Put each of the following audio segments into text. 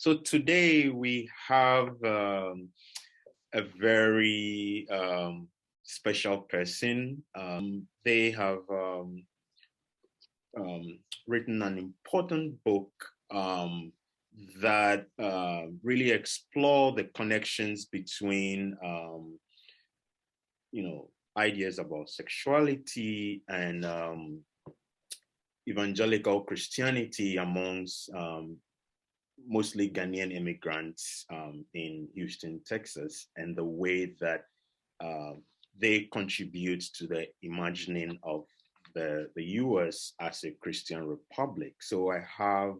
So today we have a very special person. They have written an important book that really explore the connections between, ideas about sexuality and evangelical Christianity amongst mostly Ghanaian immigrants in Houston, Texas, and the way that they contribute to the imagining of the US as a Christian republic. So I have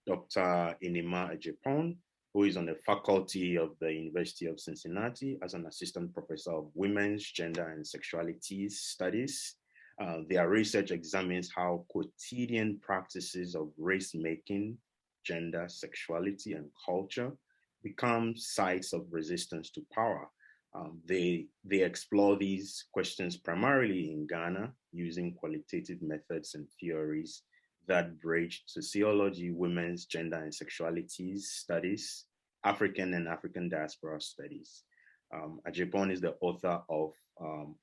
Dr. Anima Adjepong, who is on the faculty of the University of Cincinnati as an assistant professor of women's, gender, and sexuality studies. Their research examines how quotidian practices of race-making, gender, sexuality, and culture become sites of resistance to power. They explore these questions primarily in Ghana using qualitative methods and theories that bridge sociology, women's, gender, and sexualities studies, African and African diaspora studies. Adjepong is the author of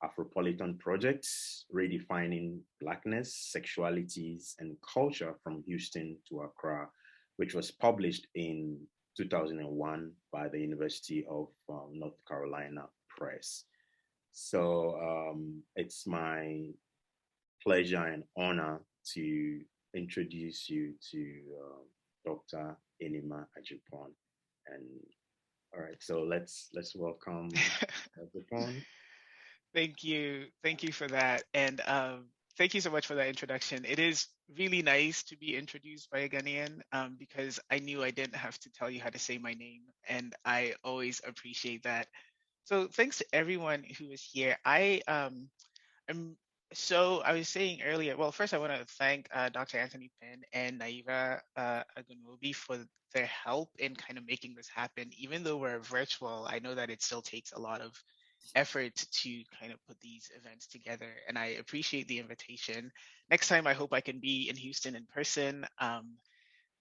Afropolitan Projects, Redefining Blackness, Sexualities, and Culture from Houston to Accra, which was published in 2001 by the University of North Carolina Press. So it's my pleasure and honor to introduce you to Dr. Anima Adjepong. And all right, so let's welcome Adjepong. Thank you for that, and thank you so much for that introduction. It is really nice to be introduced by a Ghanaian because I knew I didn't have to tell you how to say my name, and I always appreciate that. So thanks to everyone who is here. I was saying earlier, well, first I want to thank Dr. Anthony Penn and Naiva Agunobi for their help in kind of making this happen. Even though we're virtual, I know that it still takes a lot of effort to kind of put these events together, and I appreciate the invitation. Next time, I hope I can be in Houston in person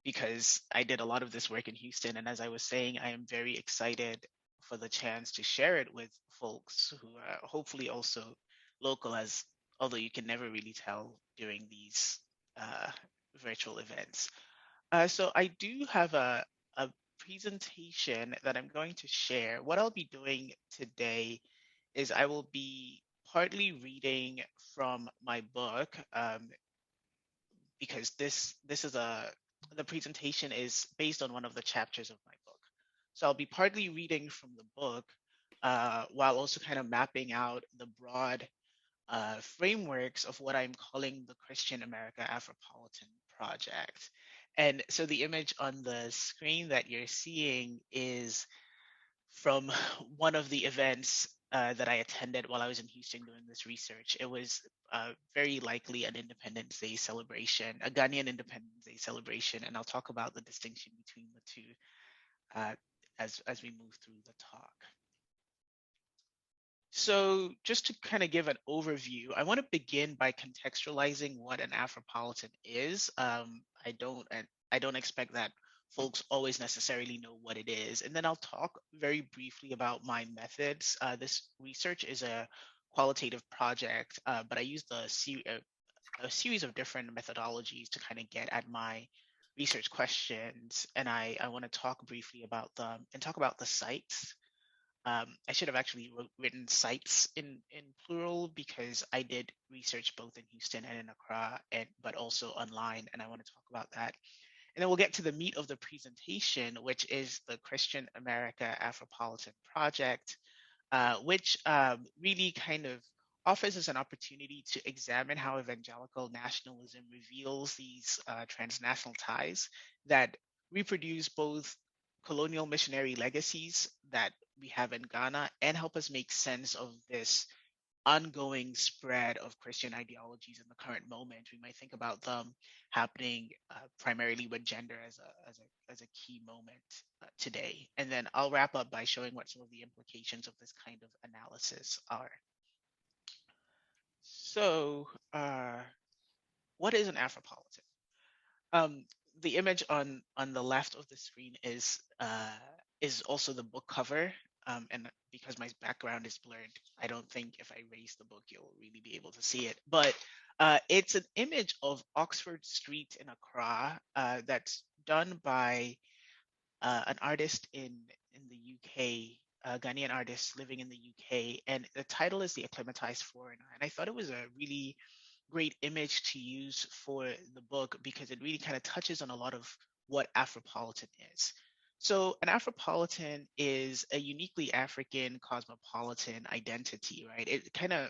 because I did a lot of this work in Houston, and as I was saying, I am very excited for the chance to share it with folks who are hopefully also local, as although you can never really tell during these virtual events. So I do have a presentation that I'm going to share. What I'll be doing today is I will be partly reading from my book because the presentation is based on one of the chapters of my book. So I'll be partly reading from the book while also kind of mapping out the broad frameworks of what I'm calling the Christian America Afropolitan Project. And so the image on the screen that you're seeing is from one of the events that I attended while I was in Houston doing this research. It was very likely an Independence Day celebration, a Ghanaian Independence Day celebration, and I'll talk about the distinction between the two as we move through the talk. So just to kind of give an overview, I want to begin by contextualizing what an Afropolitan is. I don't expect that folks always necessarily know what it is. And then I'll talk very briefly about my methods. This research is a qualitative project, but I used a series of different methodologies to kind of get at my research questions. And I want to talk briefly about them and talk about the sites. I should have actually written sites in plural because I did research both in Houston and in Accra, but also online, and I want to talk about that. And then we'll get to the meat of the presentation, which is the Christian America Afropolitan Project, which really kind of offers us an opportunity to examine how evangelical nationalism reveals these transnational ties that reproduce both colonial missionary legacies that we have in Ghana and help us make sense of this ongoing spread of Christian ideologies in the current moment. We might think about them happening primarily with gender as a key moment today. And then I'll wrap up by showing what some of the implications of this kind of analysis are. So, what is an Afropolitan? the image on the left of the screen is also the book cover. And because my background is blurred, I don't think if I raise the book you'll really be able to see it. But it's an image of Oxford Street in Accra that's done by an artist in the UK, a Ghanaian artist living in the UK, and the title is The Acclimatized Foreigner. And I thought it was a really great image to use for the book because it really kind of touches on a lot of what Afropolitan is. So, an Afropolitan is a uniquely African cosmopolitan identity, right? It kind of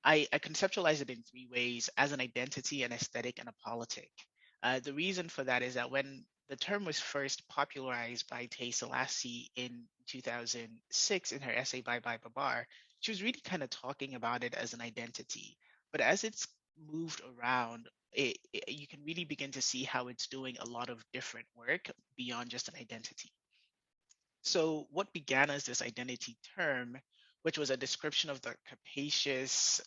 I conceptualize it in three ways: as an identity, an aesthetic, and a politic. The reason for that is that when the term was first popularized by Tay Selassie in 2006 in her essay Bye Bye Babar, she was really kind of talking about it as an identity. But as it's moved around, you can really begin to see how it's doing a lot of different work beyond just an identity. So, what began as this identity term, which was a description of the capacious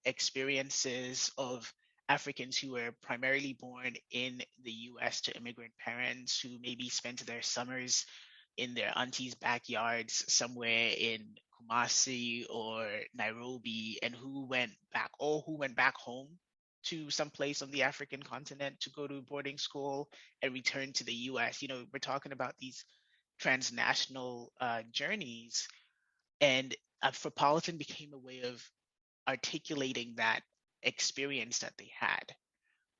experiences of Africans who were primarily born in the US to immigrant parents who maybe spent their summers in their auntie's backyards somewhere in Kumasi or Nairobi, and who went back home to some place on the African continent to go to boarding school and return to the US. We're talking about these transnational journeys, and Afropolitan became a way of articulating that experience that they had.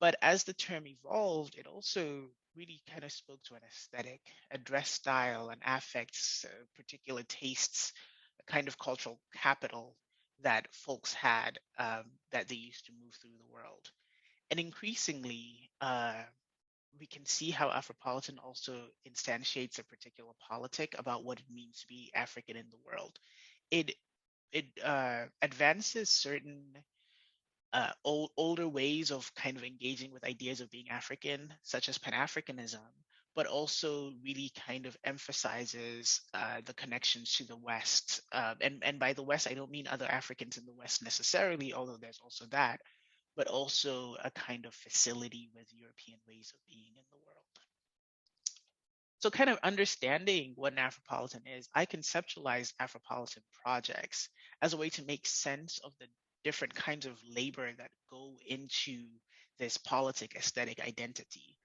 But as the term evolved, it also really kind of spoke to an aesthetic, a dress style, and affects, particular tastes, a kind of cultural capital that folks had that they used to move through the world. And increasingly, we can see how Afropolitan also instantiates a particular politic about what it means to be African in the world. It it advances certain older ways of kind of engaging with ideas of being African, such as Pan Africanism, but also really kind of emphasizes the connections to the West. And by the West, I don't mean other Africans in the West necessarily, although there's also that, but also a kind of facility with European ways of being in the world. So, kind of understanding what an Afropolitan is, I conceptualize Afropolitan projects as a way to make sense of the different kinds of labor that go into this politic aesthetic identity.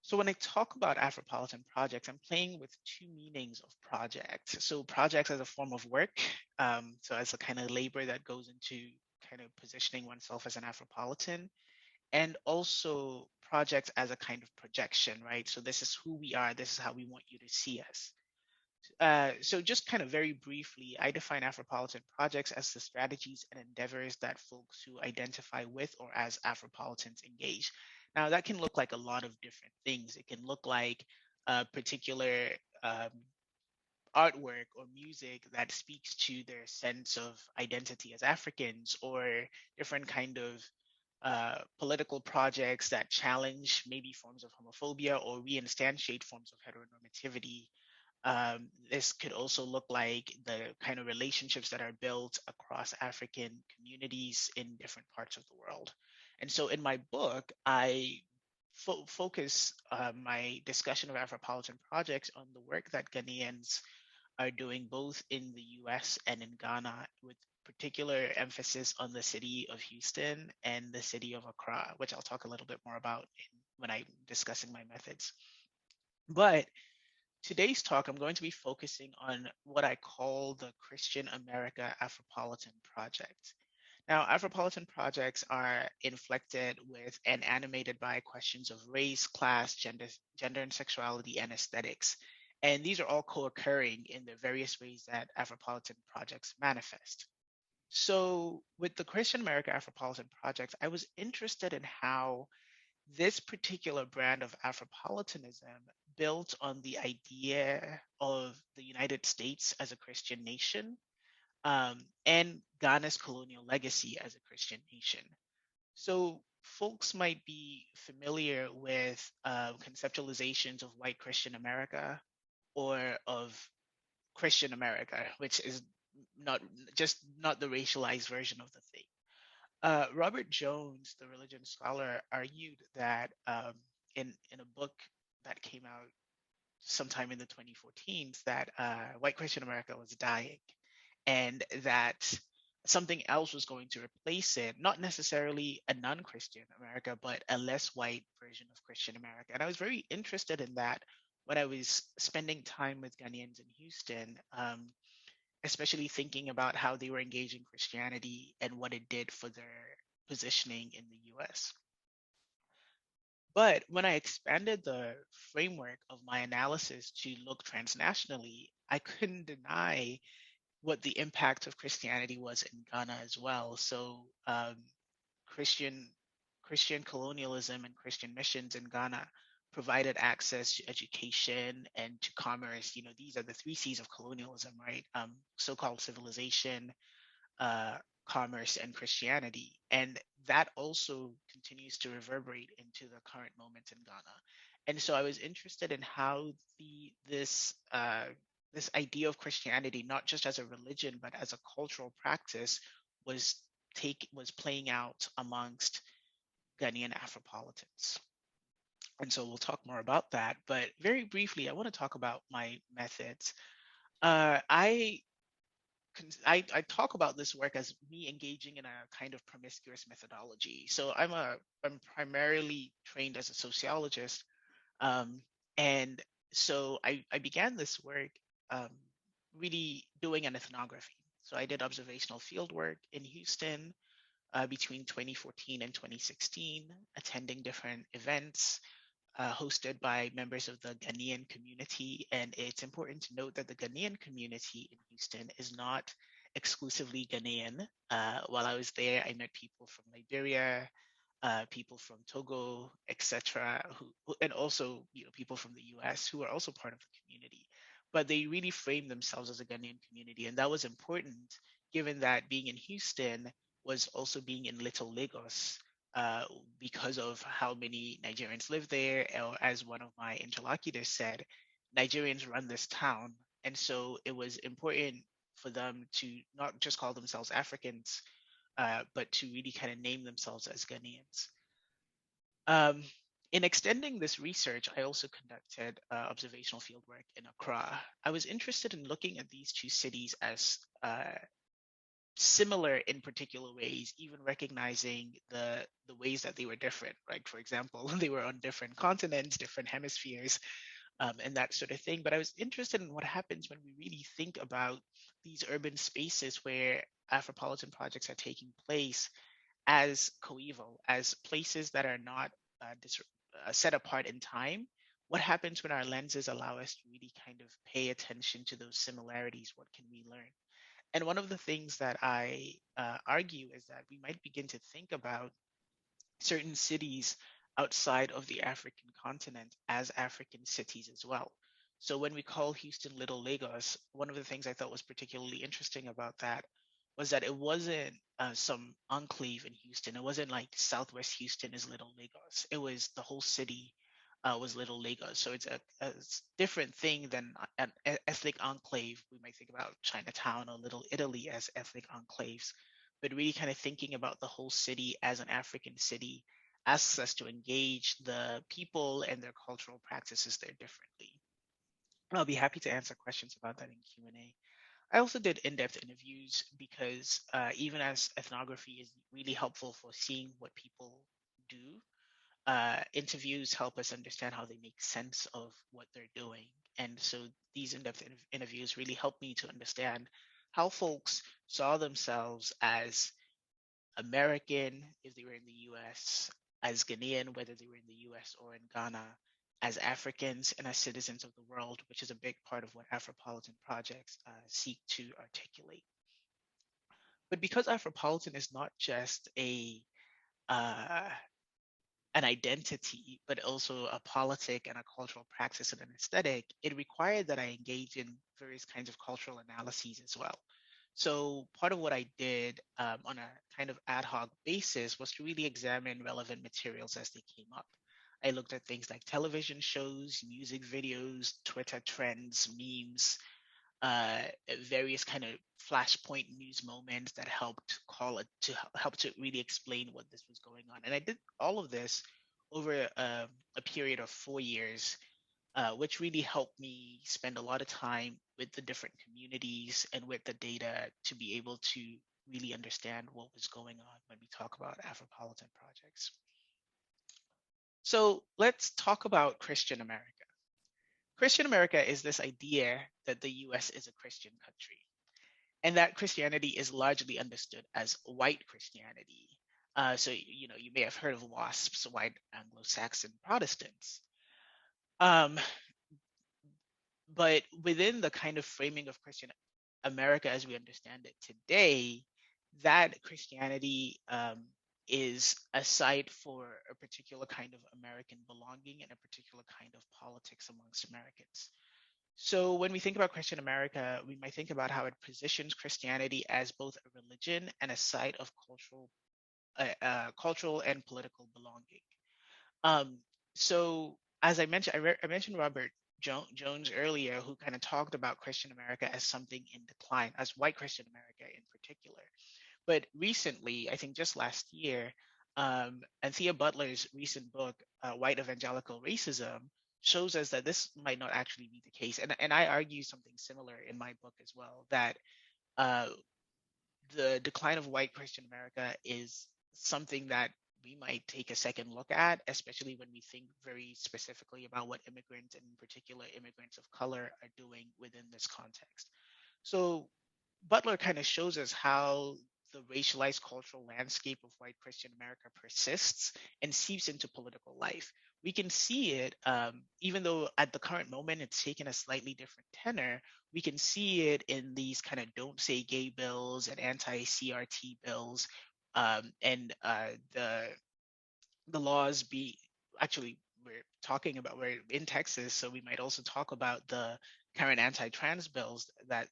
So, when I talk about Afropolitan projects, I'm playing with two meanings of project. So, projects as a form of work, so as a kind of labor that goes into kind of positioning oneself as an Afropolitan, and also projects as a kind of projection, right? So this is who we are, this is how we want you to see us. So just kind of very briefly, I define Afropolitan projects as the strategies and endeavors that folks who identify with or as Afropolitans engage. Now that can look like a lot of different things. It can look like a particular um, artwork or music that speaks to their sense of identity as Africans, or different kind of political projects that challenge maybe forms of homophobia or reinstantiate forms of heteronormativity. This could also look like the kind of relationships that are built across African communities in different parts of the world. And so in my book, I focus my discussion of Afropolitan projects on the work that Ghanaians are doing both in the US and in Ghana, with particular emphasis on the city of Houston and the city of Accra, which I'll talk a little bit more about when I'm discussing my methods. But today's talk, I'm going to be focusing on what I call the Christian America Afropolitan Project. Now, Afropolitan projects are inflected with and animated by questions of race, class, gender and sexuality, and aesthetics. And these are all co-occurring in the various ways that Afropolitan projects manifest. So, with the Christian America Afropolitan Project, I was interested in how this particular brand of Afropolitanism built on the idea of the United States as a Christian nation, and Ghana's colonial legacy as a Christian nation. So, folks might be familiar with conceptualizations of white Christian America or of Christian America, which is not not the racialized version of the thing. Robert Jones, the religion scholar, argued that in a book that came out sometime in the 2014s that white Christian America was dying, and that something else was going to replace it, not necessarily a non-Christian America, but a less white version of Christian America. And I was very interested in that when I was spending time with Ghanaians in Houston, especially thinking about how they were engaging Christianity and what it did for their positioning in the US. But when I expanded the framework of my analysis to look transnationally, I couldn't deny what the impact of Christianity was in Ghana as well. So Christian Christian colonialism and Christian missions in Ghana provided access to education and to commerce. You know, these are the three C's of colonialism, right? So-called civilization, uh, commerce, and Christianity. And that also continues to reverberate into the current moment in Ghana. And so I was interested in how this idea of Christianity, not just as a religion but as a cultural practice, was was playing out amongst Ghanaian Afropolitans. And so we'll talk more about that. But very briefly, I want to talk about my methods. Uh, I I talk about this work as me engaging in a kind of promiscuous methodology. So I'm primarily trained as a sociologist, um, and so I began this work um, really doing an ethnography. So I did observational field work in Houston between 2014 and 2016, attending different events hosted by members of the Ghanaian community. And it's important to note that the Ghanaian community in Houston is not exclusively Ghanaian. While I was there, I met people from Liberia, people from Togo, etc., and also people from the U.S. who are also part of the community. But they really framed themselves as a Ghanaian community, and that was important given that being in Houston was also being in Little Lagos, uh, because of how many Nigerians live there. Or as one of my interlocutors said, Nigerians run this town. And so it was important for them to not just call themselves Africans, but to really kind of name themselves as Ghanaians. Um, in extending this research, I also conducted observational fieldwork in Accra. I was interested in looking at these two cities as similar in particular ways, even recognizing the ways that they were different, right? For example, they were on different continents, different hemispheres, and that sort of thing. But I was interested in what happens when we really think about these urban spaces where Afropolitan projects are taking place as coeval, as places that are not set apart in time. What happens when our lenses allow us to really kind of pay attention to those similarities? What can we learn? And one of the things that I argue is that we might begin to think about certain cities outside of the African continent as African cities as well. So when we call Houston Little Lagos, one of the things I thought was particularly interesting about that was that it wasn't some enclave in Houston. It wasn't like Southwest Houston is Little Lagos. It was the whole city was Little Lagos. So it's a different thing than an ethnic enclave. We might think about Chinatown or Little Italy as ethnic enclaves, but really kind of thinking about the whole city as an African city asks us to engage the people and their cultural practices there differently. I'll be happy to answer questions about that in Q&A. I also did in-depth interviews because even as ethnography is really helpful for seeing what people do, interviews help us understand how they make sense of what they're doing. And so these in-depth interviews really help me to understand how folks saw themselves as American if they were in the US, as Ghanaian, whether they were in the US or in Ghana, as Africans and as citizens of the world, which is a big part of what Afropolitan projects seek to articulate. But because Afropolitan is not just uh, an identity, but also a politic and a cultural practice and an aesthetic, it required that I engage in various kinds of cultural analyses as well. So part of what I did on a kind of ad hoc basis was to really examine relevant materials as they came up. I looked at things like television shows, music videos, Twitter trends, memes, uh, various kind of flashpoint news moments that helped call it to help to really explain what this was going on. And I did all of this over a period of 4 years, which really helped me spend a lot of time with the different communities and with the data to be able to really understand what was going on when we talk about Afropolitan projects. So let's talk about Christian America. Christian America is this idea that the US is a Christian country and that Christianity is largely understood as white Christianity. So, you may have heard of WASPs, white Anglo-Saxon Protestants. But within the kind of framing of Christian America as we understand it today, that Christianity is a site for a particular kind of American belonging and a particular kind of politics amongst Americans. So when we think about Christian America, we might think about how it positions Christianity as both a religion and a site of cultural and political belonging. Um, so as I mentioned, I mentioned Robert Jones earlier, who kind of talked about Christian America as something in decline, as white Christian America in particular. But recently, I think just last year, Anthea Butler's recent book, White Evangelical Racism, shows us that this might not actually be the case. And I argue something similar in my book as well, that uh, the decline of white Christian America is something that we might take a second look at, especially when we think very specifically about what immigrants, and in particular immigrants of color, are doing within this context. So Butler kind of shows us how the racialized cultural landscape of white Christian America persists and seeps into political life. We can see it, even though at the current moment it's taken a slightly different tenor, we can see it in these kind of don't say gay bills and anti-CRT bills, and the laws be actually we're talking about we're in Texas, so we might also talk about the current anti-trans bills that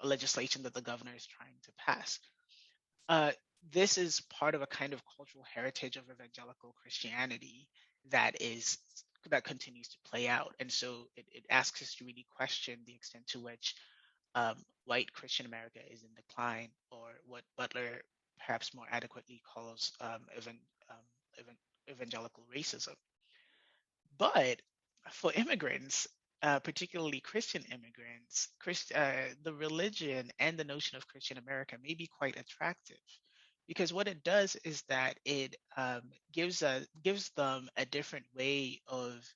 legislation that the governor is trying to pass. Uh, this is part of a kind of cultural heritage of evangelical Christianity that continues to play out, and so it asks us to really question the extent to which white Christian America is in decline, or what Butler perhaps more adequately calls evangelical racism. But for immigrants, particularly Christian immigrants, the religion and the notion of Christian America may be quite attractive, because what it does is that it gives them a different way of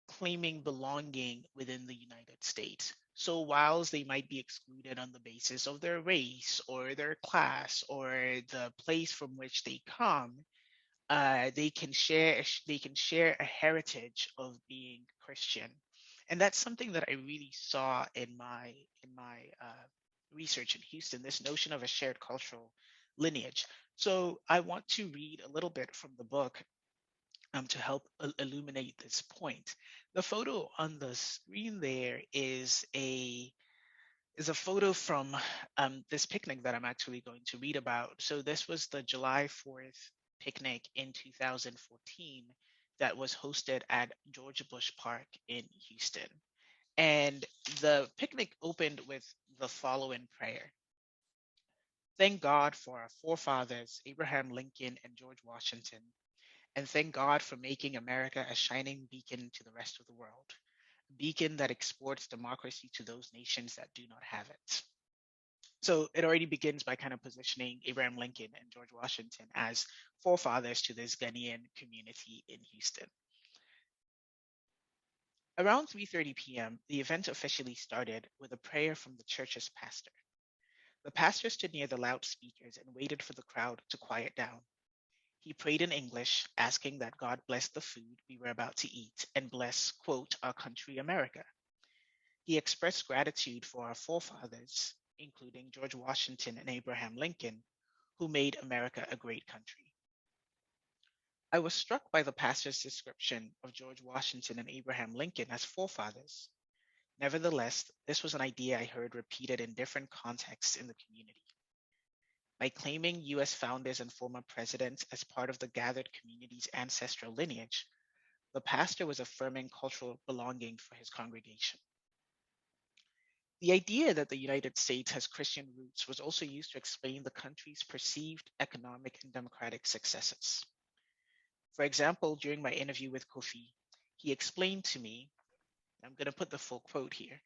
claiming belonging within the United States. So whilst they might be excluded on the basis of their race or their class or the place from which they come, they can share a heritage of being Christian, and that's something that I really saw in my research in Houston. This notion of a shared cultural lineage. So I want to read a little bit from the book to help illuminate this point. The photo on the screen there is a photo from this picnic that I'm actually going to read about. So this was the July 4th picnic in 2014 that was hosted at George Bush Park in Houston. And the picnic opened with the following prayer. Thank God for our forefathers, Abraham Lincoln and George Washington, and thank God for making America a shining beacon to the rest of the world, a beacon that exports democracy to those nations that do not have it. So it already begins by kind of positioning Abraham Lincoln and George Washington as forefathers to this Ghanaian community in Houston. Around 3:30 p.m., the event officially started with a prayer from the church's pastor. The pastor stood near the loudspeakers and waited for the crowd to quiet down. He prayed in English, asking that God bless the food we were about to eat and bless, quote, our country, America. He expressed gratitude for our forefathers, including George Washington and Abraham Lincoln, who made America a great country. I was struck by the pastor's description of George Washington and Abraham Lincoln as forefathers. Nevertheless, this was an idea I heard repeated in different contexts in the community. By claiming US founders and former presidents as part of the gathered community's ancestral lineage, the pastor was affirming cultural belonging for his congregation. The idea that the United States has Christian roots was also used to explain the country's perceived economic and democratic successes. For example, during my interview with Kofi, he explained to me, I'm going to put the full quote here.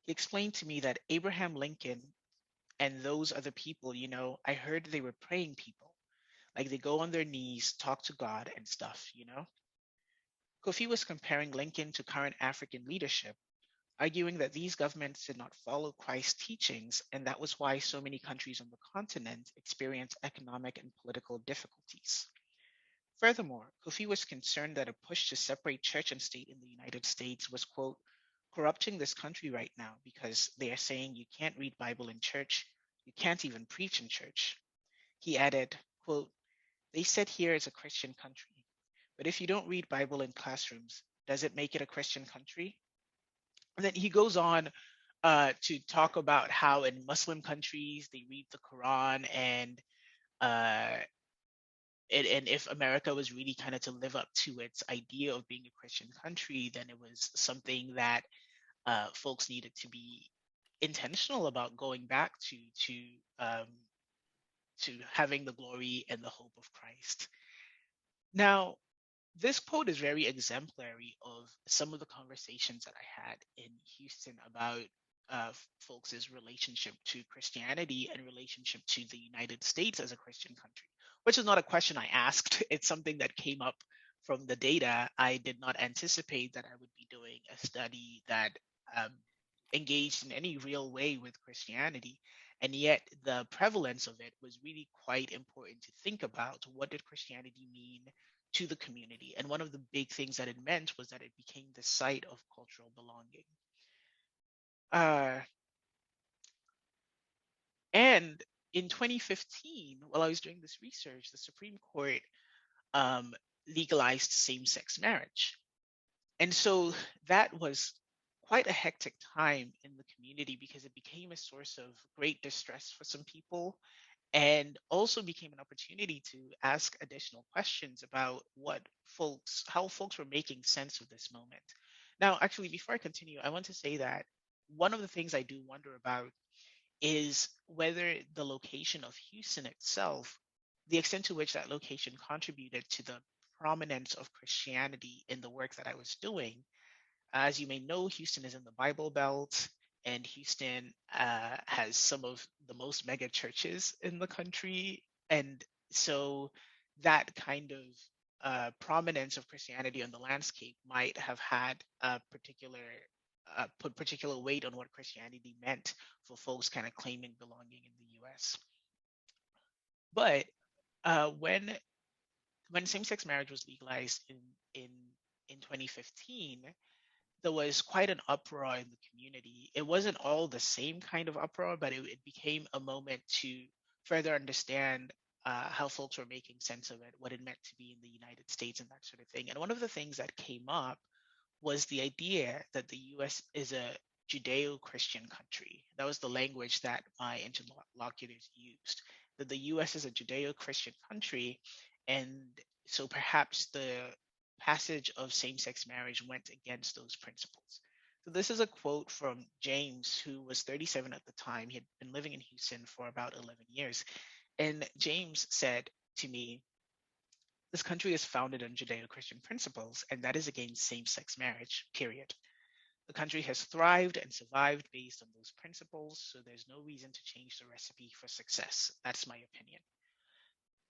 He explained to me that Abraham Lincoln and those other people, I heard they were praying people. Like they go on their knees, talk to God and stuff. Kofi was comparing Lincoln to current African leadership, arguing that these governments did not follow Christ's teachings, and that was why so many countries on the continent experienced economic and political difficulties. Furthermore, Kofi was concerned that a push to separate church and state in the United States was, quote, corrupting this country right now because they are saying you can't read Bible in church, you can't even preach in church. He added, quote, they said here is a Christian country, but if you don't read Bible in classrooms, does it make it a Christian country? And then he goes on to talk about how in Muslim countries they read the Quran uh, and if America was really kind of to live up to its idea of being a Christian country, then it was something that folks needed to be intentional about going back um, to having the glory and the hope of Christ. Now, this quote is very exemplary of some of the conversations that I had in Houston about folks' relationship to Christianity and relationship to the United States as a Christian country, which is not a question I asked. It's something that came up from the data. I did not anticipate that I would be doing a study that um, engaged in any real way with Christianity. And yet, the prevalence of it was really quite important to think about. What did Christianity mean to the community? And one of the big things that it meant was that it became the site of cultural belonging. Uh, and in 2015, while I was doing this research, the Supreme Court um, legalized same sex marriage. And so that was quite a hectic time in the community because it became a source of great distress for some people and also became an opportunity to ask additional questions about how folks were making sense of this moment. Now, actually, before I continue, I want to say that one of the things I do wonder about is whether the location of Houston itself, the extent to which that location contributed to the prominence of Christianity in the work that I was doing. As you may know, Houston is in the Bible Belt, and Houston has some of the most mega churches in the country. And so that kind of prominence of Christianity on the landscape might have had a put particular weight on what Christianity meant for folks kind of claiming belonging in the U.S. But uh, when when same-sex marriage was legalized in in 2015, there was quite an uproar in the community. It wasn't all the same kind of uproar, but it became a moment to further understand how folks were making sense of it, what it meant to be in the United States, and that sort of thing. And one of the things that came up was the idea that the US is a Judeo Christian country. That was the language that my interlocutors used, that the US is a Judeo Christian country. And so perhaps the passage of same sex marriage went against those principles. So this is a quote from James, who was 37 at the time. He had been living in Houston for about 11 years. And James said to me, this country is founded on Judeo Christian principles, and that is against same sex marriage, period. The country has thrived and survived based on those principles, so there's no reason to change the recipe for success. That's my opinion.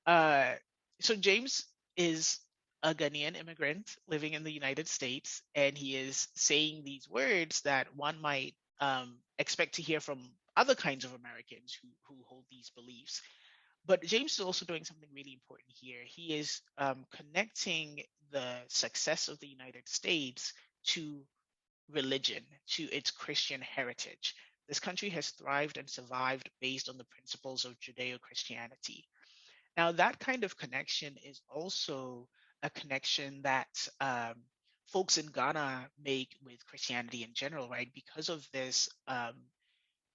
Uh, so James is a Ghanaian immigrant living in the United States, and he is saying these words that one might expect to hear from other kinds of Americans who hold these beliefs. But James is also doing something really important here. He is connecting the success of the United States to religion, to its Christian heritage. This country has thrived and survived based on the principles of Judeo Christianity. Now, that kind of connection is also a connection that folks in Ghana make with Christianity in general, right? Because of this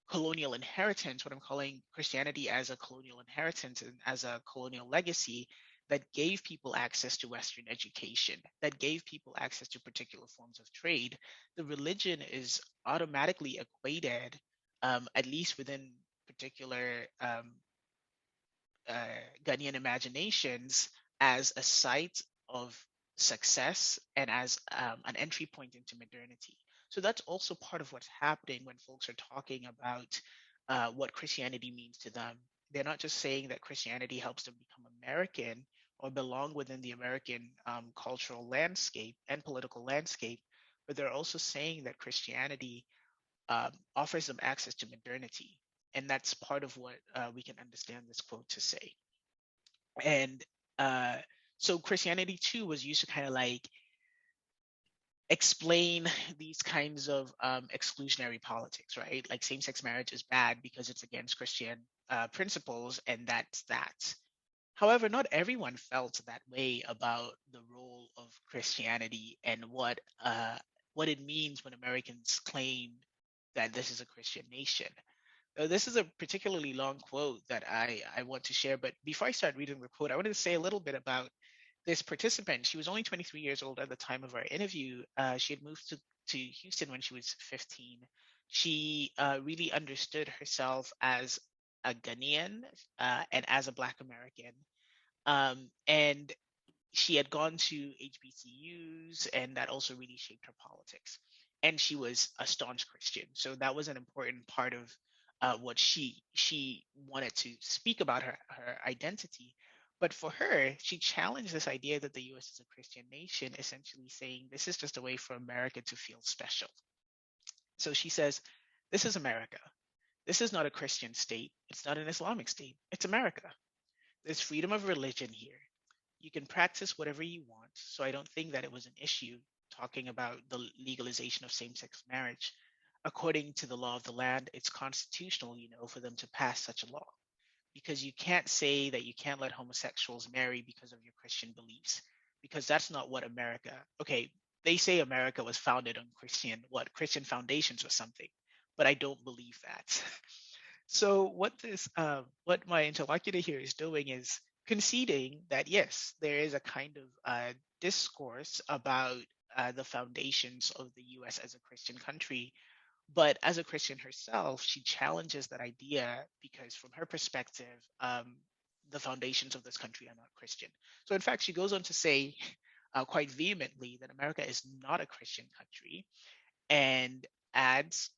colonial inheritance, what I'm calling Christianity as a colonial inheritance and as a colonial legacy that gave people access to Western education, that gave people access to particular forms of trade, the religion is automatically equated, at least within particular Ghanaian imaginations, as a site of success and as an entry point into modernity. So that's also part of what's happening when folks are talking about what Christianity means to them. They're not just saying that Christianity helps them become American or belong within the American cultural landscape and political landscape, but they're also saying that Christianity offers them access to modernity. And that's part of what we can understand this quote to say. And uh, so Christianity too was used to kind of like explain these kinds of exclusionary politics, right? Like same-sex marriage is bad because it's against Christian principles, and that's that. However, not everyone felt that way about the role of Christianity and what it means when Americans claim that this is a Christian nation. This is a particularly long quote that I want to share, but before I start reading the quote, I wanted to say a little bit about this participant. She was only 23 years old at the time of our interview. She had moved to Houston when she was 15. She really understood herself as a Ghanaian and as a Black American. And she had gone to HBCUs, and that also really shaped her politics. And she was a staunch Christian, so that was an important part of what she wanted to speak about her identity. But for her, she challenged this idea that the U.S. is a Christian nation, essentially saying this is just a way for America to feel special. So she says, "This is America. This is not a Christian state. It's not an Islamic state. It's America. There's freedom of religion here. You can practice whatever you want. So I don't think that it was an issue talking about the legalization of same sex marriage. According to the law of the land, it's constitutional, for them to pass such a law. Because you can't say that you can't let homosexuals marry because of your Christian beliefs, because that's not what America, okay, they say America was founded on Christian foundations or something, but I don't believe that. So what my interlocutor here is doing is conceding that yes, there is a kind of discourse about the foundations of the U.S. as a Christian country, but as a Christian herself, she challenges that idea because, from her perspective, the foundations of this country are not Christian. So, in fact, she goes on to say quite vehemently that America is not a Christian country, and adds,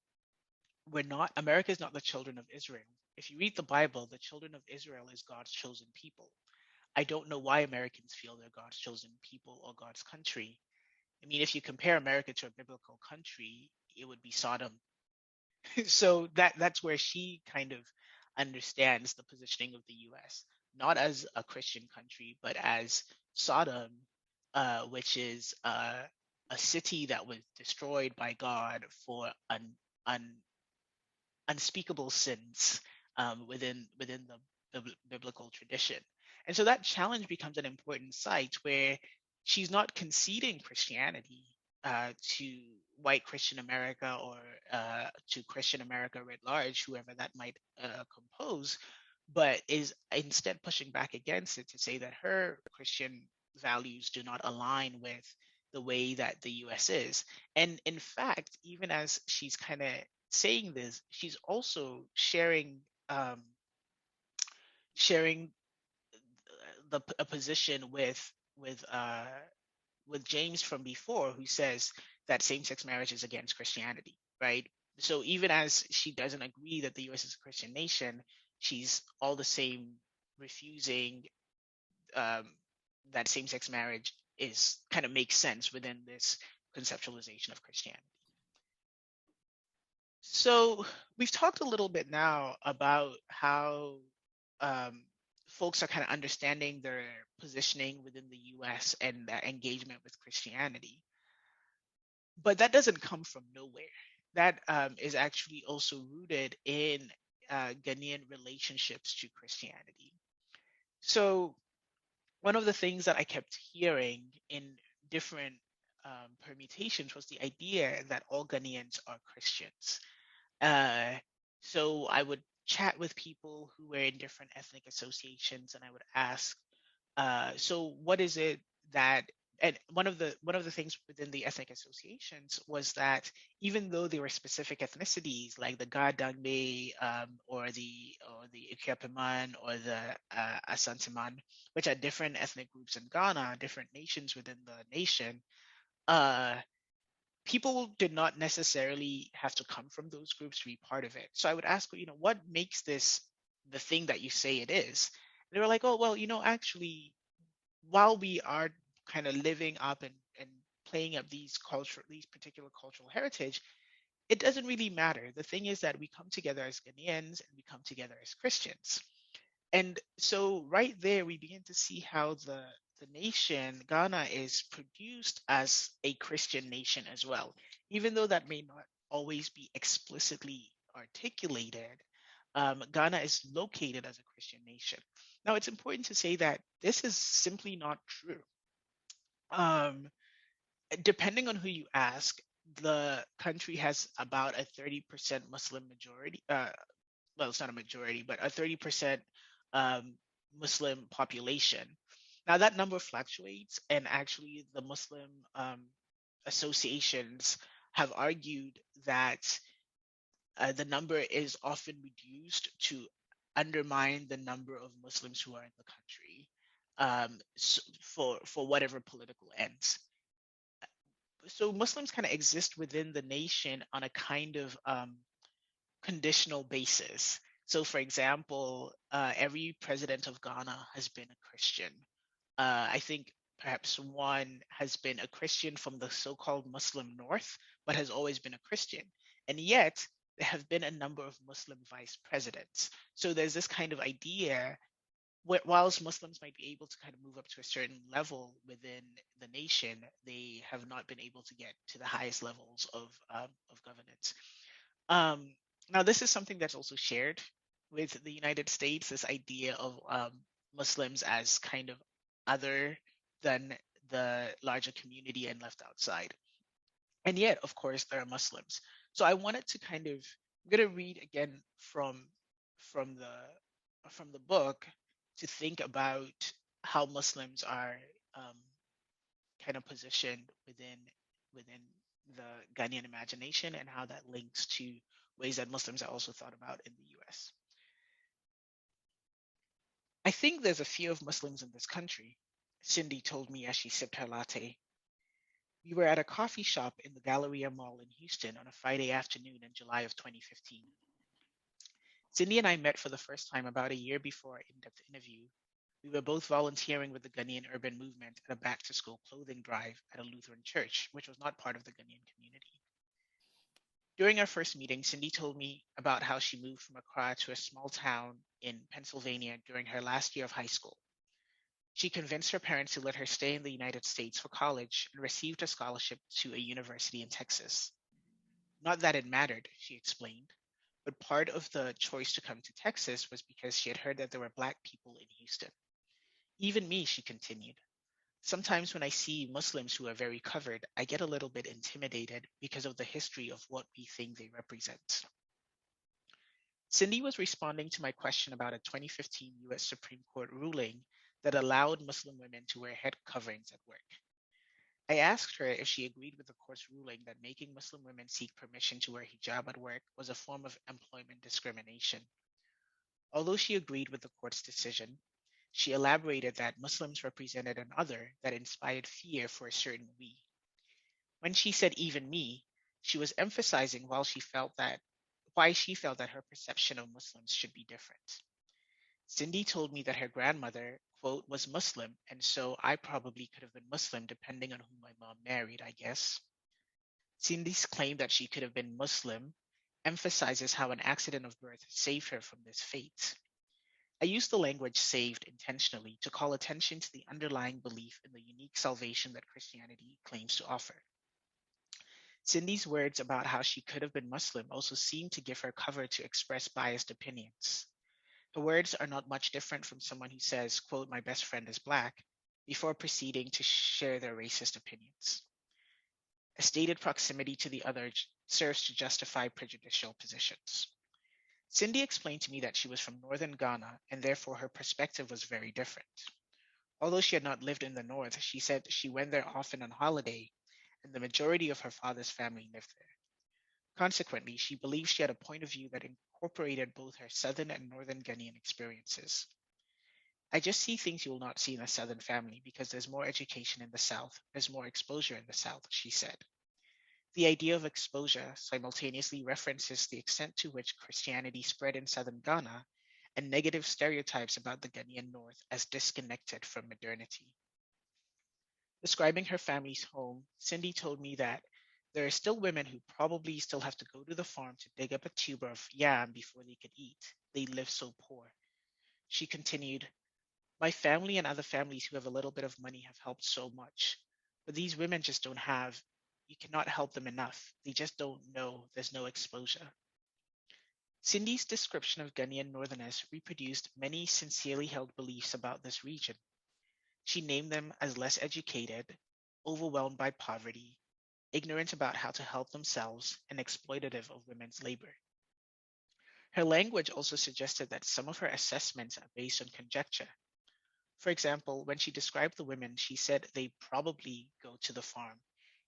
"We're not. America is not the children of Israel. If you read the Bible, the children of Israel is God's chosen people. I don't know why Americans feel they're God's chosen people or God's country. I mean, if you compare America to a biblical country, it would be Sodom." So that's where she kind of understands the positioning of the U.S. not as a Christian country, but as Sodom, which is a city that was destroyed by God for un, unspeakable sins within the biblical tradition. And so that challenge becomes an important site where she's not conceding Christianity to white Christian America or to Christian America writ large, whoever that might compose, but is instead pushing back against it to say that her Christian values do not align with the way that the US is. And in fact, even as she's kind of saying this, she's also um, sharing a position with with James from before, who says that same-sex marriage is against Christianity, right? So even as she doesn't agree that the U.S. is a Christian nation, she's all the same refusing um, that same-sex marriage is kind of makes sense within this conceptualization of Christianity. So we've talked a little bit now about how um, folks are kind of understanding their positioning within the U.S. and their engagement with Christianity. But that doesn't come from nowhere. That is actually also rooted in Ghanaian relationships to Christianity. So one of the things that I kept hearing in different permutations was the idea that all Ghanaians are Christians. Uh, so I would chat with people who were in different ethnic associations, and I would ask, so what is it that and one of the things within the ethnic associations was that even though there were specific ethnicities like the Gadangme, or the Ikyapiman or the Asanteman, which are different ethnic groups in Ghana, different nations within the nation, uh, people did not necessarily have to come from those groups to be part of it. So I would ask, what makes this the thing that you say it is? And they were like, oh, well, actually, while we are kind of living up and playing up these particular cultural heritage, it doesn't really matter. The thing is that we come together as Ghanaians and we come together as Christians. And so right there, we begin to see how the nation, Ghana, is produced as a Christian nation as well. Even though that may not always be explicitly articulated, Ghana is located as a Christian nation. Now, it's important to say that this is simply not true. Um, Depending on who you ask, the country has about a 30% Muslim majority. Well, it's not a majority, but a 30% um, Muslim population. Now, that number fluctuates, and actually, the Muslim associations have argued that the number is often reduced to undermine the number of Muslims who are in the country for whatever political ends. So Muslims kind of exist within the nation on a kind of conditional basis. So, for example, every president of Ghana has been a Christian. I think perhaps one has been a Christian from the so called Muslim North, but has always been a Christian. And yet, there have been a number of Muslim vice presidents. So, there's this kind of idea whilst Muslims might be able to kind of move up to a certain level within the nation, they have not been able to get to the highest levels of governance. Um, Now, this is something that's also shared with the United States. This idea of Muslims as kind of other than the larger community and left outside. And yet, of course, there are Muslims. So I wanted to I'm going to read again from the from the book to think about how Muslims are um, kind of positioned within the Ghanaian imagination and how that links to ways that Muslims are also thought about in the US. I think there's a fear of Muslims in this country, Cindy told me as she sipped her latte. We were at a coffee shop in the Galleria Mall in Houston on a Friday afternoon in July of 2015. Cindy and I met for the first time about a year before our in-depth interview. We were both volunteering with the Ghanaian urban movement at a back-to-school clothing drive at a Lutheran church, which was not part of the Ghanaian community. During our first meeting, Cindy told me about how she moved from Accra to a small town in Pennsylvania during her last year of high school. She convinced her parents to let her stay in the United States for college and received a scholarship to a university in Texas. Not that it mattered, she explained, but part of the choice to come to Texas was because she had heard that there were Black people in Houston. Even me, she continued. Sometimes when I see Muslims who are very covered, I get a little bit intimidated because of the history of what we think they represent. Cindy was responding to my question about a 2015 US Supreme Court ruling that allowed Muslim women to wear head coverings at work. I asked her if she agreed with the court's ruling that making Muslim women seek permission to wear hijab at work was a form of employment discrimination. Although she agreed with the court's decision, she elaborated that Muslims represented an other that inspired fear for a certain we. When she said even me, she was emphasizing why she felt that her perception of Muslims should be different. Cindy told me that her grandmother, quote, was Muslim, and so I probably could have been Muslim depending on who my mom married, I guess. Cindy's claim that she could have been Muslim emphasizes how an accident of birth saved her from this fate. I use the language saved intentionally to call attention to the underlying belief in the unique salvation that Christianity claims to offer. Cindy's words about how she could have been Muslim also seem to give her cover to express biased opinions. Her words are not much different from someone who says, quote, my best friend is Black, before proceeding to share their racist opinions. A stated proximity to the other serves to justify prejudicial positions. Cindy explained to me that she was from northern Ghana and therefore her perspective was very different. Although she had not lived in the North, she said she went there often on holiday, and the majority of her father's family lived there. Consequently, she believed she had a point of view that incorporated both her Southern and Northern Ghanaian experiences. I just see things you will not see in a Southern family because there's more education in the South, there's more exposure in the South, she said. The idea of exposure simultaneously references the extent to which Christianity spread in southern Ghana and negative stereotypes about the Ghanaian North as disconnected from modernity. Describing her family's home, Cindy told me that there are still women who probably still have to go to the farm to dig up a tuber of yam before they could eat. They live so poor. She continued, my family and other families who have a little bit of money have helped so much, but these women just don't have, you cannot help them enough. They just don't know, there's no exposure. Cindy's description of Ghanaian northerners reproduced many sincerely held beliefs about this region. She named them as less educated, overwhelmed by poverty, ignorant about how to help themselves, and exploitative of women's labor. Her language also suggested that some of her assessments are based on conjecture. For example, when she described the women, she said they probably go to the farm,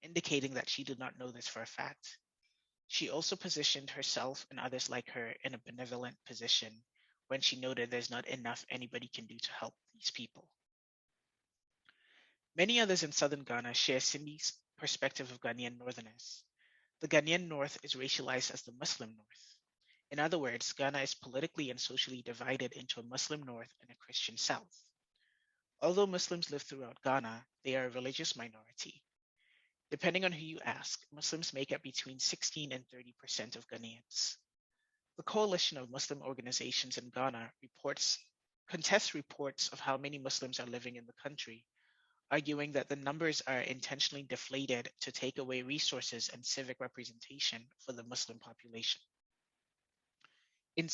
indicating that she did not know this for a fact. She also positioned herself and others like her in a benevolent position when she noted there's not enough anybody can do to help these people. Many others in southern Ghana share Cindy's perspective of Ghanaian northerners. The Ghanaian North is racialized as the Muslim North. In other words, Ghana is politically and socially divided into a Muslim North and a Christian South. Although Muslims live throughout Ghana, they are a religious minority. Depending on who you ask, Muslims make up between 16 and 30% of Ghanaians. The Coalition of Muslim Organizations in Ghana contests reports of how many Muslims are living in the country, arguing that the numbers are intentionally deflated to take away resources and civic representation for the Muslim population. In,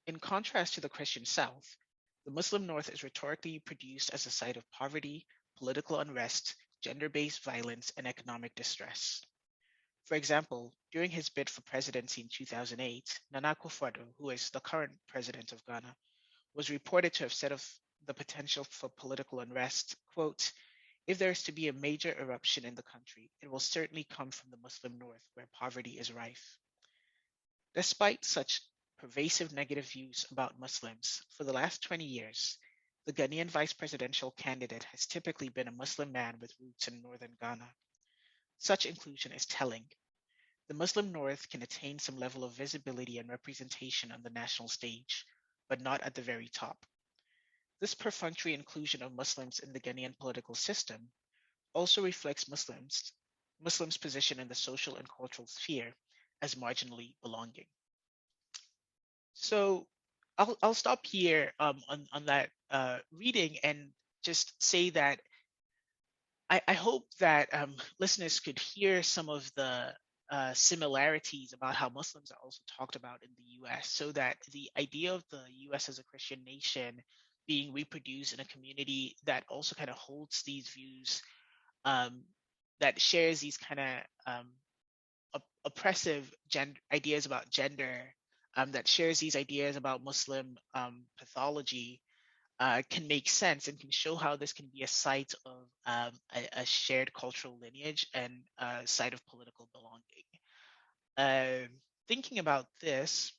in contrast to the Christian South, the Muslim North is rhetorically produced as a site of poverty, political unrest, gender-based violence, and economic distress. For example, during his bid for presidency in 2008, Nana Akufo-Addo, who is the current president of Ghana, was reported to have said of the potential for political unrest, quote, if there is to be a major eruption in the country, it will certainly come from the Muslim North where poverty is rife. Despite such pervasive negative views about Muslims, for the last 20 years, the Ghanaian vice presidential candidate has typically been a Muslim man with roots in northern Ghana. Such inclusion is telling. The Muslim North can attain some level of visibility and representation on the national stage, but not at the very top. This perfunctory inclusion of Muslims in the Ghanaian political system also reflects Muslims' position in the social and cultural sphere as marginally belonging. So I'll stop here on that reading and just say that I hope that listeners could hear some of the similarities about how Muslims are also talked about in the US, so that the idea of the US as a Christian nation being reproduced in a community that also kind of holds these views, um, that shares these kind of oppressive ideas about gender, that shares these ideas about Muslim pathology, can make sense and can show how this can be a site of a shared cultural lineage and a site of political belonging. Thinking about this,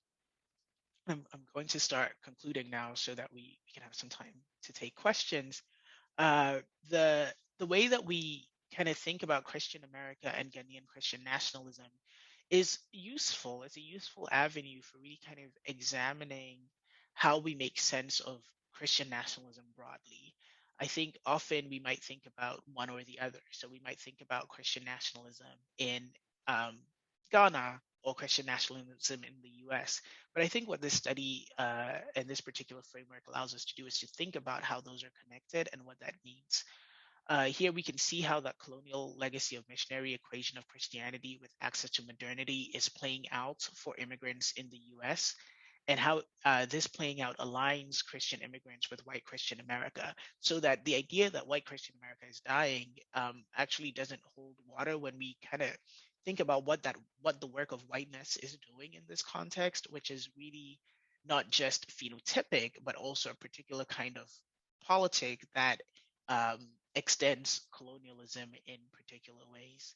I'm going to start concluding now so that we can have some time to take questions. Uh, the way that we kind of think about Christian America and Ghanaian Christian nationalism is useful. It's a useful avenue for really kind of examining how we make sense of Christian nationalism broadly. I think often we might think about one or the other. So we might think about Christian nationalism in Ghana or Christian nationalism in the US. But I think what this study and this particular framework allows us to do is to think about how those are connected and what that means. Here we can see how that colonial legacy of missionary equation of Christianity with access to modernity is playing out for immigrants in the US, and how this playing out aligns Christian immigrants with white Christian America, so that the idea that white Christian America is dying actually doesn't hold water when we kind of think about what the work of whiteness is doing in this context, which is really not just phenotypic, but also a particular kind of politic that extends colonialism in particular ways.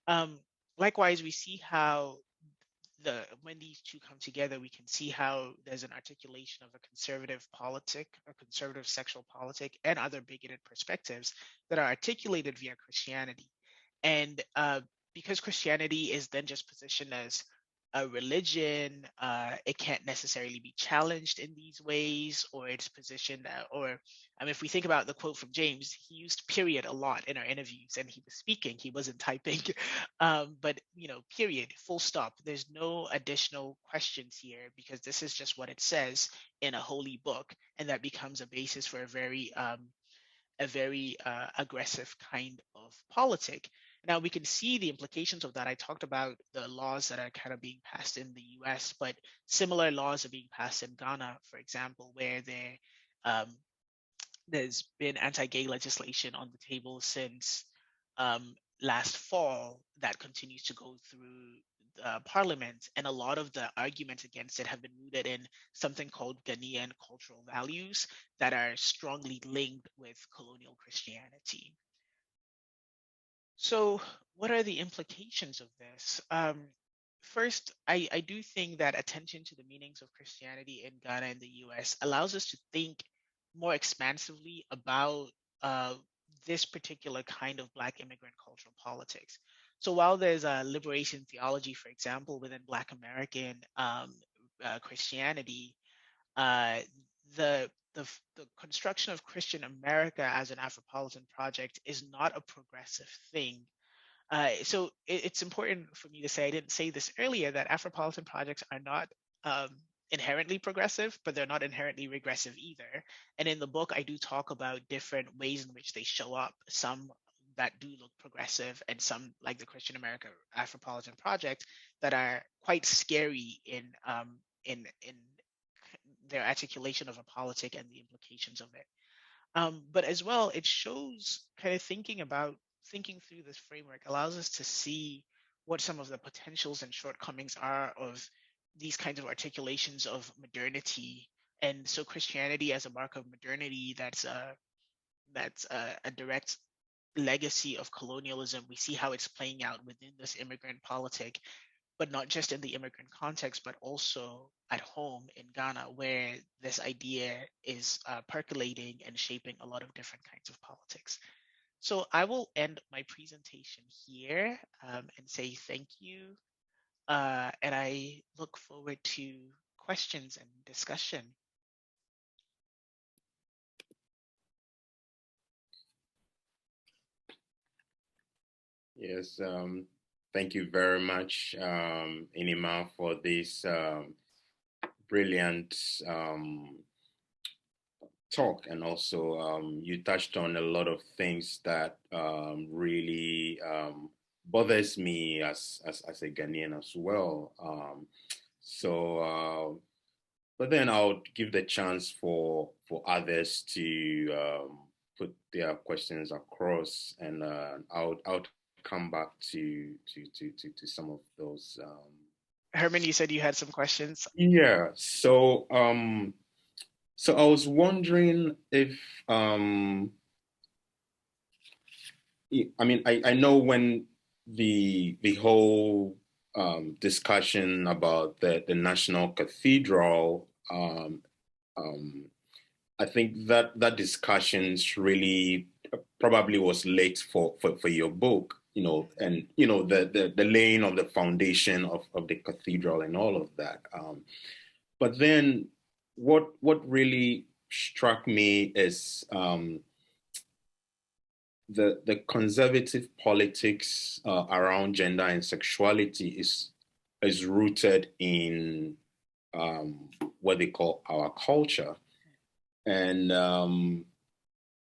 Um, Likewise, we see how when these two come together, we can see how there's an articulation of a conservative politic, a conservative sexual politic, and other bigoted perspectives that are articulated via Christianity. And because Christianity is then just positioned as a religion, it can't necessarily be challenged in these ways, or it's positioned, if we think about the quote from James, he used period a lot in our interviews, and he was speaking, he wasn't typing. But period, full stop. There's no additional questions here because this is just what it says in a holy book, and that becomes a basis for a very aggressive kind of politic. Now we can see the implications of that. I talked about the laws that are kind of being passed in the US, but similar laws are being passed in Ghana, for example, where there's been anti-gay legislation on the table since last fall that continues to go through parliament, and a lot of the arguments against it have been rooted in something called Ghanaian cultural values that are strongly linked with colonial Christianity. So, what are the implications of this? First, I do think that attention to the meanings of Christianity in Ghana and the US allows us to think more expansively about this particular kind of Black immigrant cultural politics. So while there's a liberation theology, for example, within Black American Christianity, the construction of Christian America as an Afropolitan project is not a progressive thing. So it's important for me to say, I didn't say this earlier, that Afropolitan projects are not inherently progressive, but they're not inherently regressive either. And in the book, I do talk about different ways in which they show up, some that do look progressive, and some, like the Christian America Afropolitan Project, that are quite scary in their articulation of a politic and the implications of it. But as well, it shows kind of thinking through this framework allows us to see what some of the potentials and shortcomings are of these kinds of articulations of modernity. And so Christianity as a mark of modernity, that's a direct legacy of colonialism. We see how it's playing out within this immigrant politic, but not just in the immigrant context, but also at home in Ghana, where this idea is percolating and shaping a lot of different kinds of politics. So I will end my presentation here and say thank you. And I look forward to questions and discussion. Yes, thank you very much, Anima, for this brilliant talk. And also, you touched on a lot of things that really bothers me as a Ghanaian as well. But then I'll give the chance for others to put their questions across, and I'll come back to some of those. Hermann, you said you had some questions. Yeah. So I was wondering if I know when the whole discussion about the National Cathedral, I think that discussions really probably was late for your book, and the laying of the foundation of the cathedral and all of that. But then what really struck me is the conservative politics around gender and sexuality is rooted in what they call our culture. And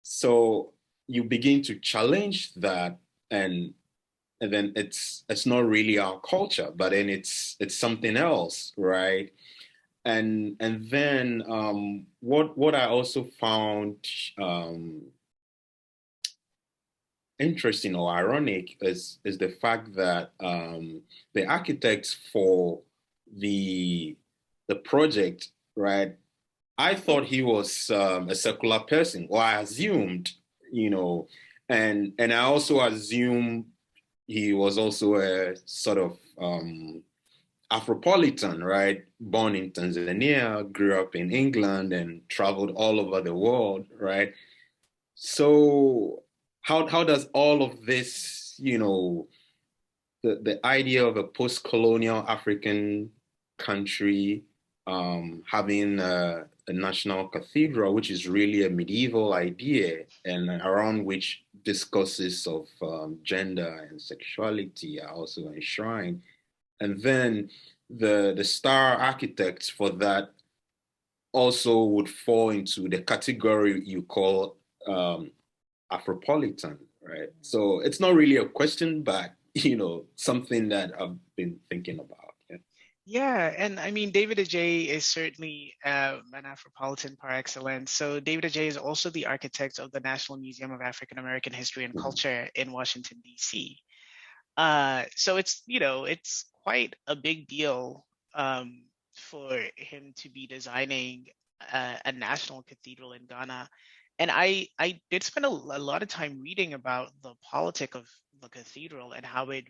so you begin to challenge that, and then it's not really our culture, but then it's something else, right? And then what I also found interesting or ironic is the fact that the architects for the project, right? I thought he was a secular person, or I assumed you know, and I also assume he was also a sort of Afropolitan, right? Born in Tanzania, grew up in England, and traveled all over the world, right? So how does all of this, the idea of a post-colonial African country having a national cathedral, which is really a medieval idea, and around which discourses of gender and sexuality are also enshrined. And then the star architects for that also would fall into the category you call Afropolitan, right? So it's not really a question, but something that I've been thinking about. Yeah. Yeah, and I mean, David Adjaye is certainly an Afropolitan par excellence. So David Adjaye is also the architect of the National Museum of African American History and Culture in Washington, D.C. So it's quite a big deal for him to be designing a national cathedral in Ghana. And I did spend a lot of time reading about the politic of the cathedral and how it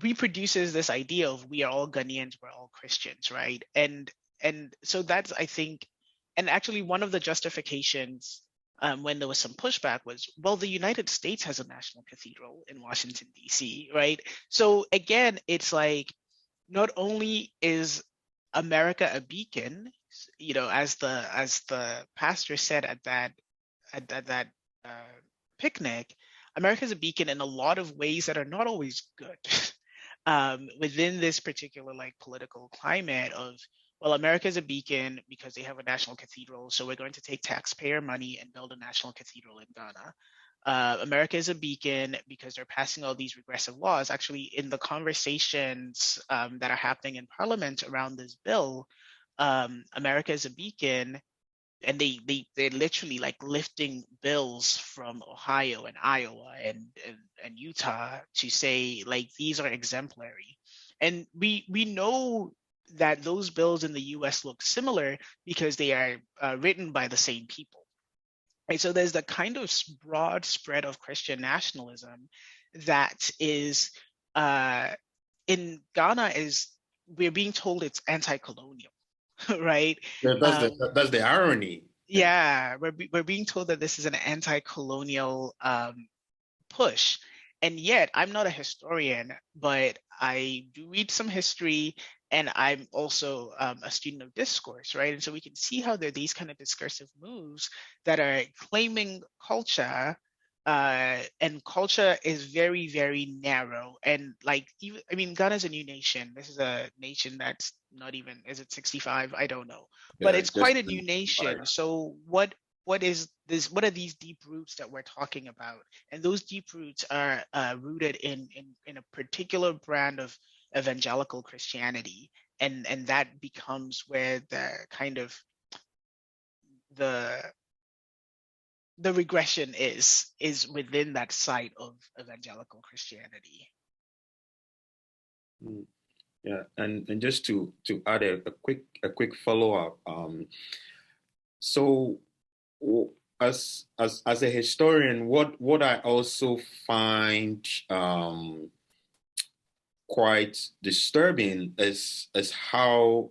reproduces this idea of we are all Ghanaians, we're all Christians, right? And so that's, I think, and actually one of the justifications when there was some pushback was, well, the United States has a national cathedral in Washington, D.C., right? So again, it's like not only is America a beacon, as the pastor said at that uh, picnic, America is a beacon in a lot of ways that are not always good. Within this particular like political climate of, well, America is a beacon because they have a national cathedral, so we're going to take taxpayer money and build a national cathedral in Ghana. America is a beacon because they're passing all these regressive laws. Actually, in the conversations that are happening in Parliament around this bill, America is a beacon, and they're literally like lifting bills from Ohio and Iowa and Utah to say like these are exemplary. And we know that those bills in the US look similar because they are written by the same people. Right? So there's the kind of broad spread of Christian nationalism that is in Ghana is we're being told it's anti-colonial, right? Yeah, Um, that's the irony. Yeah. yeah, we're being told that this is an anti-colonial push. And yet, I'm not a historian, but I do read some history, and I'm also a student of discourse, right? And so we can see how there are these kind of discursive moves that are claiming culture, and culture is very, very narrow. And like, even, I mean, Ghana's a new nation. This is a nation that's not even, is it 65? I don't know, but Yeah, it's just quite a new nation. So what is this? What are these deep roots that we're talking about? And those deep roots are rooted in a particular brand of evangelical Christianity, and that becomes where the kind of the the regression is within that site of evangelical Christianity. mm, yeah, and just to add a quick follow up. So as a historian, what I also find quite disturbing is how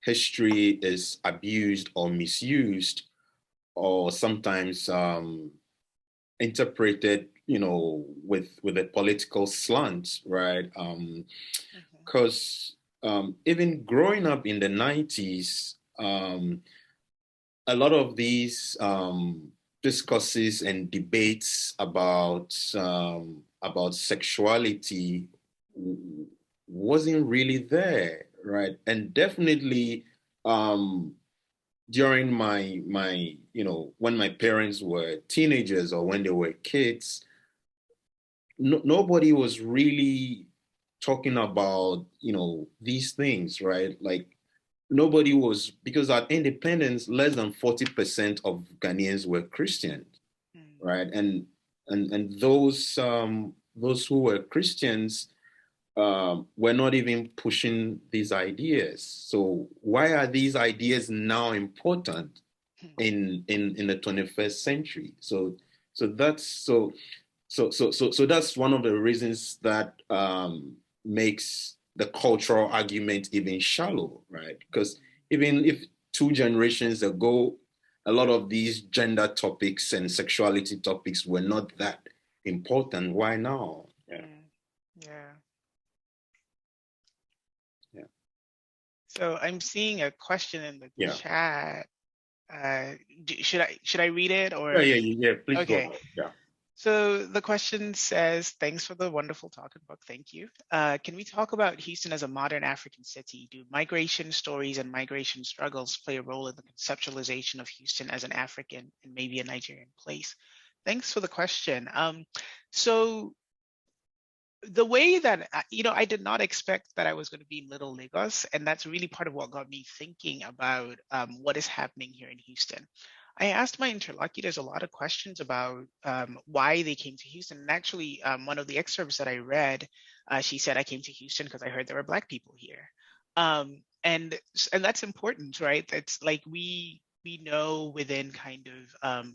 history is abused or misused or sometimes interpreted with a political slant, right? Mhm. Because even growing up in the 90s, a lot of these discourses and debates about sexuality wasn't really there, right? And definitely um, during my when my parents were teenagers or when they were kids, nobody was really talking about these things, right? Like nobody was, because at independence, less than 40% of Ghanaians were Christian, Mm. right? And those who were Christians were not even pushing these ideas. So why are these ideas now important? in the 21st century. So that's one of the reasons that makes the cultural argument even shallow, right? Because even if 2 generations ago, a lot of these gender topics and sexuality topics were not that important, why now? Yeah. Yeah. Yeah. So I'm seeing a question in the Yeah. chat. Should I read it Yeah. or? Yeah. Yeah. Please go Okay. ahead. Yeah. So the question says, thanks for the wonderful talk and book. Thank you. Can we talk about Houston as a modern African city? Do migration stories and migration struggles play a role in the conceptualization of Houston as an African and maybe a Nigerian place? Thanks for the question. So the way that I did not expect that I was going to be in Little Lagos, and that's really part of what got me thinking about what is happening here in Houston. I asked my interlocutors a lot of questions about why they came to Houston, and actually, one of the excerpts that I read, she said, "I came to Houston because I heard there were Black people here," and that's important, right? That's like we know within kind of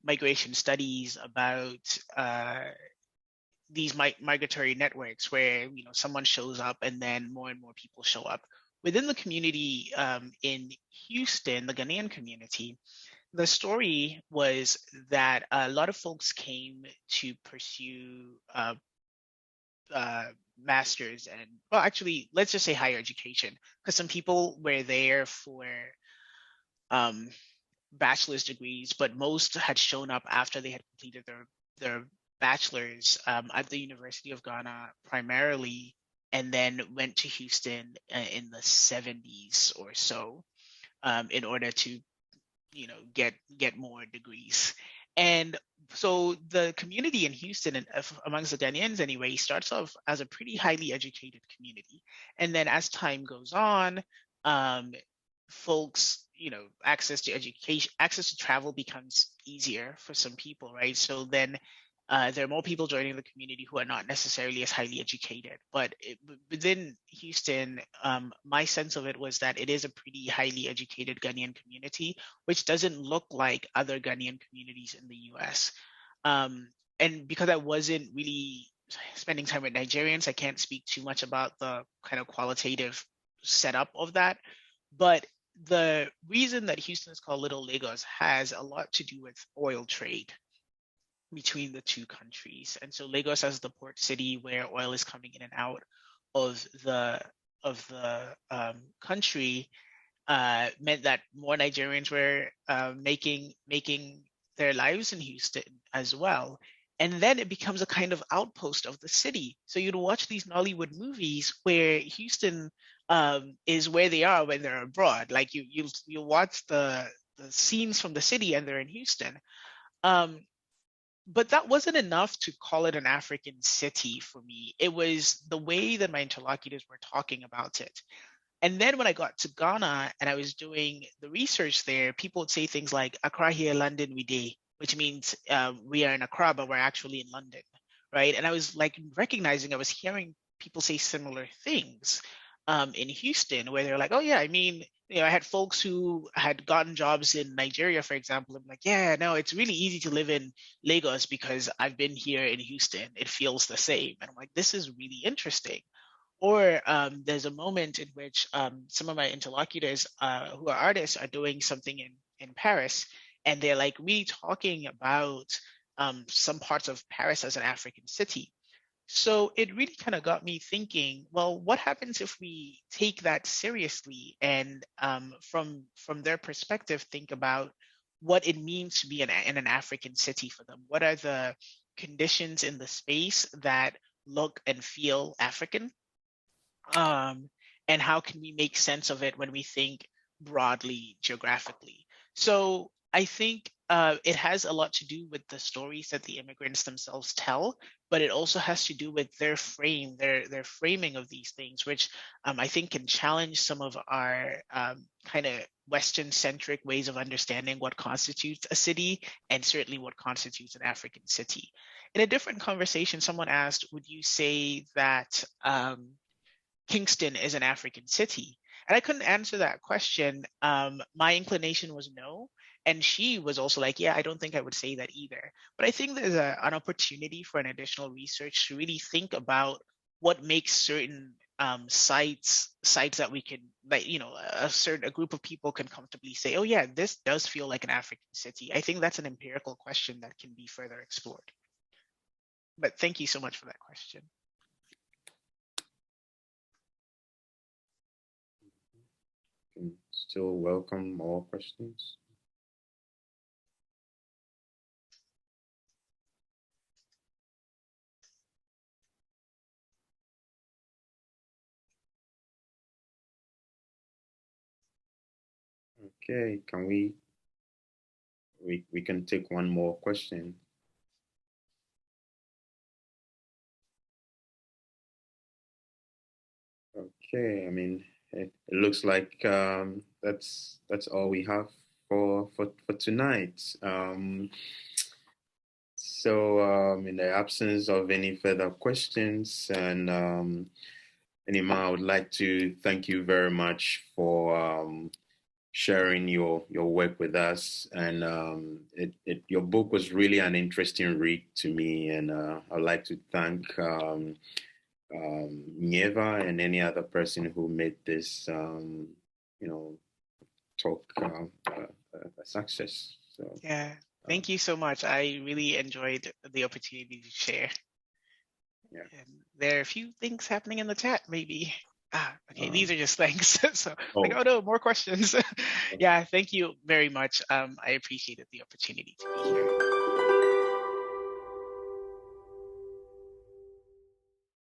migration studies about these migratory networks where someone shows up and then more and more people show up within the community in Houston, the Ghanaian community. The story was that a lot of folks came to pursue masters and, well, actually, let's just say higher education, because some people were there for um, bachelor's degrees, but most had shown up after they had completed their bachelor's at the University of Ghana primarily, and then went to Houston in the 70s or so in order to get more degrees. And so the community in Houston, and amongst the Ghanaians anyway, starts off as a pretty highly educated community. And then as time goes on, um, folks, access to education, access to travel becomes easier for some people, right? So then there are more people joining the community who are not necessarily as highly educated. But within Houston, my sense of it was that it is a pretty highly educated Ghanaian community, which doesn't look like other Ghanaian communities in the US. And because I wasn't really spending time with Nigerians, I can't speak too much about the kind of qualitative setup of that. But the reason that Houston is called Little Lagos has a lot to do with oil trade between the two countries. And so Lagos as the port city where oil is coming in and out of the country meant that more Nigerians were making their lives in Houston as well. And then it becomes a kind of outpost of the city. So you'd watch these Nollywood movies where Houston is where they are when they're abroad. Like you watch the scenes from the city and they're in Houston. Um, but that wasn't enough to call it an African city for me. It was the way that my interlocutors were talking about it. And then when I got to Ghana and I was doing the research there, people would say things like Accra here, London we day, which means we are in Accra, but we're actually in London, right? And I was like recognizing I was hearing people say similar things in Houston, where they're like, oh yeah, I mean, I had folks who had gotten jobs in Nigeria, for example. I'm like, yeah, no, it's really easy to live in Lagos because I've been here in Houston. It feels the same. And I'm like, this is really interesting. Or there's a moment in which some of my interlocutors who are artists are doing something in Paris, and they're like really talking about some parts of Paris as an African city. So it really kind of got me thinking, well, what happens if we take that seriously and from their perspective, think about what it means to be in an African city for them? What are the conditions in the space that look and feel African? um, and how can we make sense of it when we think broadly geographically? So I think it has a lot to do with the stories that the immigrants themselves tell, but it also has to do with their their framing of these things, which I think can challenge some of our kind of Western-centric ways of understanding what constitutes a city and certainly what constitutes an African city. In a different conversation, someone asked, "Would you say that?" Kingston is an African city? And I couldn't answer that question. My inclination was no. And she was also like, yeah, I don't think I would say that either. But I think there's an opportunity for an additional research to really think about what makes certain sites that we can, like, a group of people can comfortably say, oh yeah, this does feel like an African city. I think that's an empirical question that can be further explored. But thank you so much for that question. Can still welcome more questions. Okay, can we can take one more question. Okay, I mean, it looks like that's all we have for tonight. So, in the absence of any further questions, and Anima, I would like to thank you very much for sharing your work with us. And your book was really an interesting read to me, and I'd like to thank Nieva and any other person who made this, talk a success. So yeah, thank you so much. I really enjoyed the opportunity to share. Yeah. And there are a few things happening in the chat, maybe. Okay, these are just thanks. So like, oh no, more questions. Yeah, thank you very much. I appreciated the opportunity to be here.